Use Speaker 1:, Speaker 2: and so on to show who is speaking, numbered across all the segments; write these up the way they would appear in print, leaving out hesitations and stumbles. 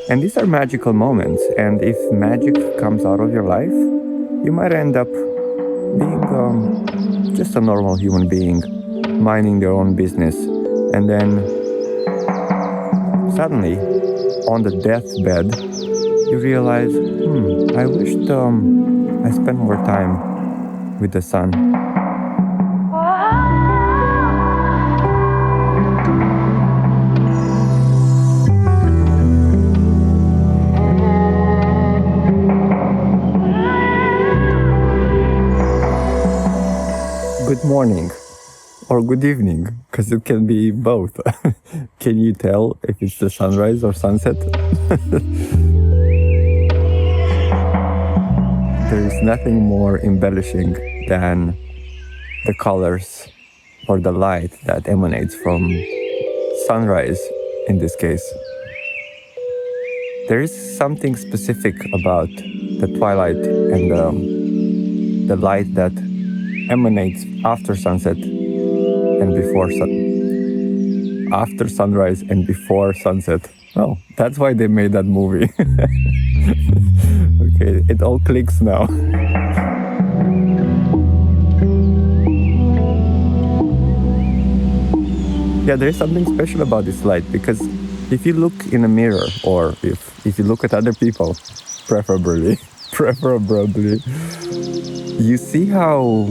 Speaker 1: And these are magical moments, and if magic comes out of your life, you might end up being just a normal human being, minding their own business, and then suddenly, on the deathbed, you realize, I wished I spent more time with the sun. Good morning or good evening, because it can be both. Can you tell if it's the sunrise or sunset? There is nothing more embellishing than the colors or the light that emanates from sunrise in this case. There is something specific about the twilight and the light that emanates after sunset and before after sunrise and before sunset. Oh, that's why they made that movie. Okay, it all clicks now. Yeah, there's something special about this light, because if you look in a mirror, or if you look at other people, preferably, you see how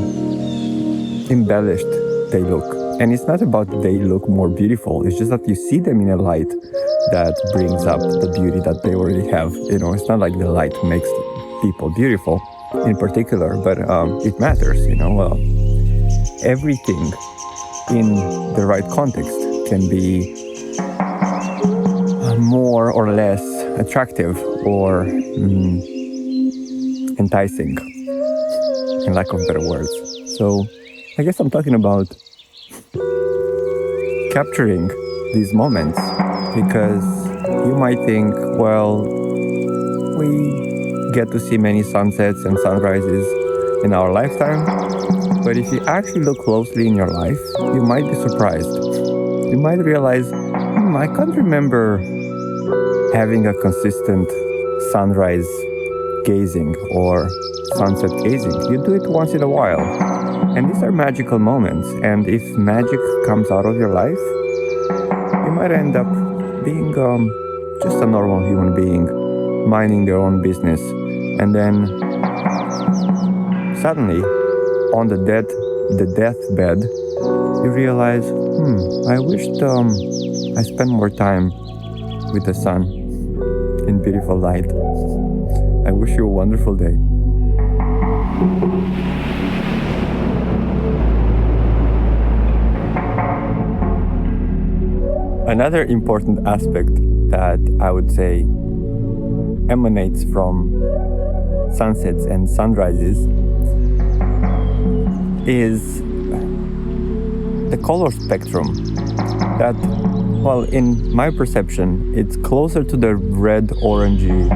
Speaker 1: embellished they look. And it's not about they look more beautiful, it's just that you see them in a light that brings up the beauty that they already have. You know, it's not like the light makes people beautiful in particular, but it matters, you know. Everything in the right context can be more or less attractive or enticing, in lack of better words. So I guess I'm talking about capturing these moments, because you might think, well, we get to see many sunsets and sunrises in our lifetime, but if you actually look closely in your life, you might be surprised. You might realize, I can't remember having a consistent sunrise gazing or sunset gazing. You do it once in a while. And these are magical moments. And if magic comes out of your life, you might end up being just a normal human being, minding their own business. And then suddenly, on the deathbed, you realize, I wished I spent more time with the sun in beautiful light. I wish you a wonderful day. Another important aspect that I would say emanates from sunsets and sunrises is the color spectrum. That, well, in my perception, it's closer to the red-orangey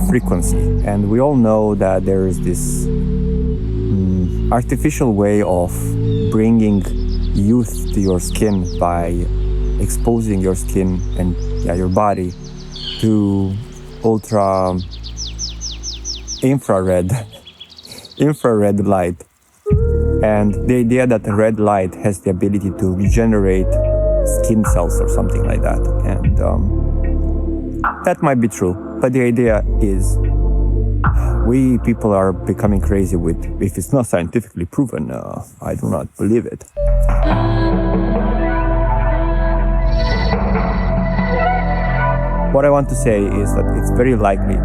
Speaker 1: frequency. And we all know that there is this artificial way of bringing youth to your skin by exposing your skin and your body to ultra infrared light. And the idea that the red light has the ability to regenerate skin cells or something like that. And that might be true. But the idea is we people are becoming crazy with, if it's not scientifically proven, I do not believe it. What I want to say is that it's very likely,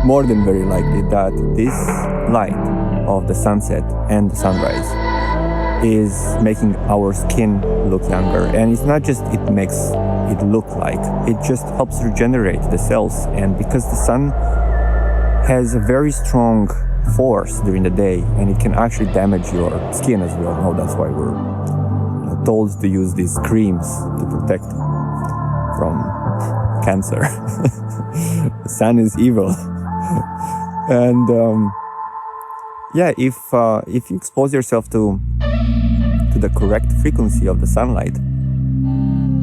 Speaker 1: more than very likely, that this light of the sunset and the sunrise is making our skin look younger. And it's not just it makes it look like, it just helps regenerate the cells. And because the sun has a very strong force during the day, and it can actually damage your skin, as we all know. That's why we're told to use these creams to protect from cancer. The sun is evil. And if you expose yourself to the correct frequency of the sunlight,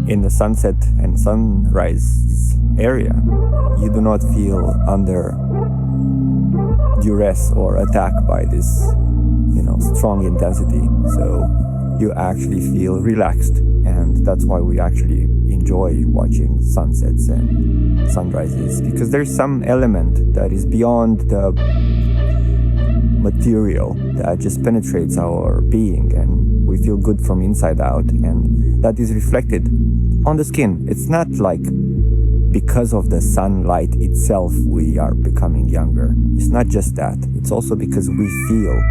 Speaker 1: in the sunset and sunrise area, you do not feel under duress or attack by this, strong intensity. So you actually feel relaxed, and that's why we actually enjoy watching sunsets and sunrises, because there's some element that is beyond the material that just penetrates our being, and we feel good from inside out, and that is reflected on the skin. It's not like because of the sunlight itself we are becoming younger. It's not just that. It's also because we feel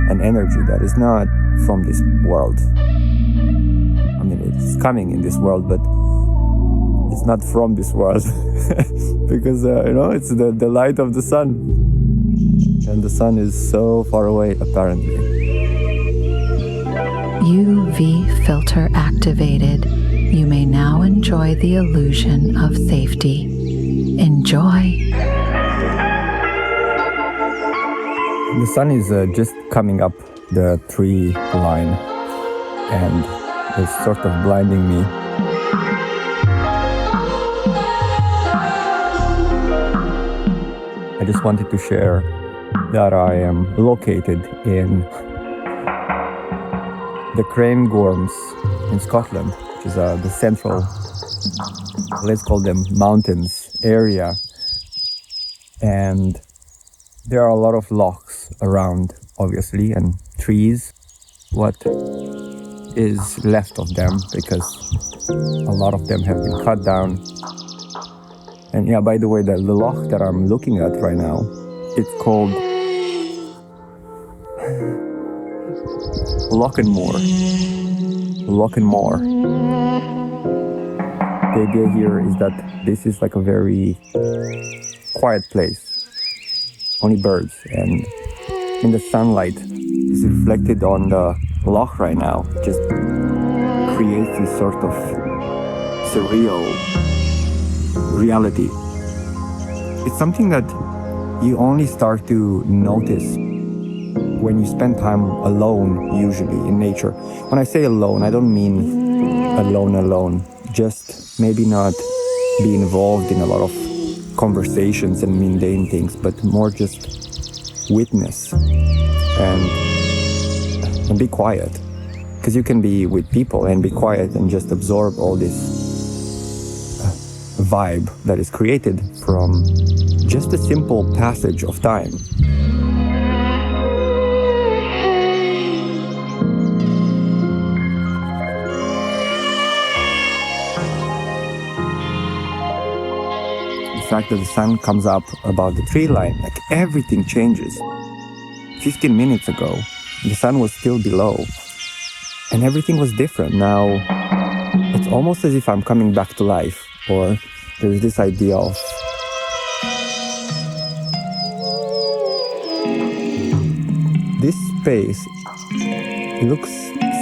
Speaker 1: an energy that is not from this world. I mean, it's coming in this world, but it's not from this world because, it's the light of the sun. And the sun is so far away, apparently.
Speaker 2: UV filter activated. You may now enjoy the illusion of safety. Enjoy.
Speaker 1: The sun is just coming up the tree line, and it's sort of blinding me. I just wanted to share that I am located in the Cairngorms in Scotland, which is the central, let's call them mountains area. And there are a lot of lochs around, obviously, and trees. What is left of them, because a lot of them have been cut down. And yeah, by the way, the loch that I'm looking at right now, it's called Lochinmore. Lochinmore. The idea here is that this is like a very quiet place. Only birds, and in the sunlight is reflected on the loch right now. It just creates this sort of surreal reality. It's something that you only start to notice when you spend time alone, usually in nature. When I say alone, I don't mean alone, just maybe not be involved in a lot of conversations and mundane things, but more just witness and be quiet. Because you can be with people and be quiet and just absorb all this vibe that is created from just a simple passage of time. The fact that the sun comes up above the tree line, like everything changes. 15 minutes ago, the sun was still below, and everything was different. Now, it's almost as if I'm coming back to life, or there's this idea of this space looks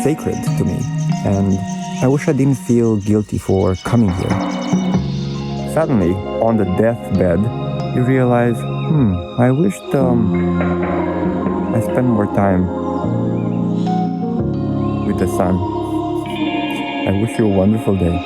Speaker 1: sacred to me, and I wish I didn't feel guilty for coming here. Suddenly, on the deathbed, you realize, I wished I spent more time with the sun. I wish you a wonderful day.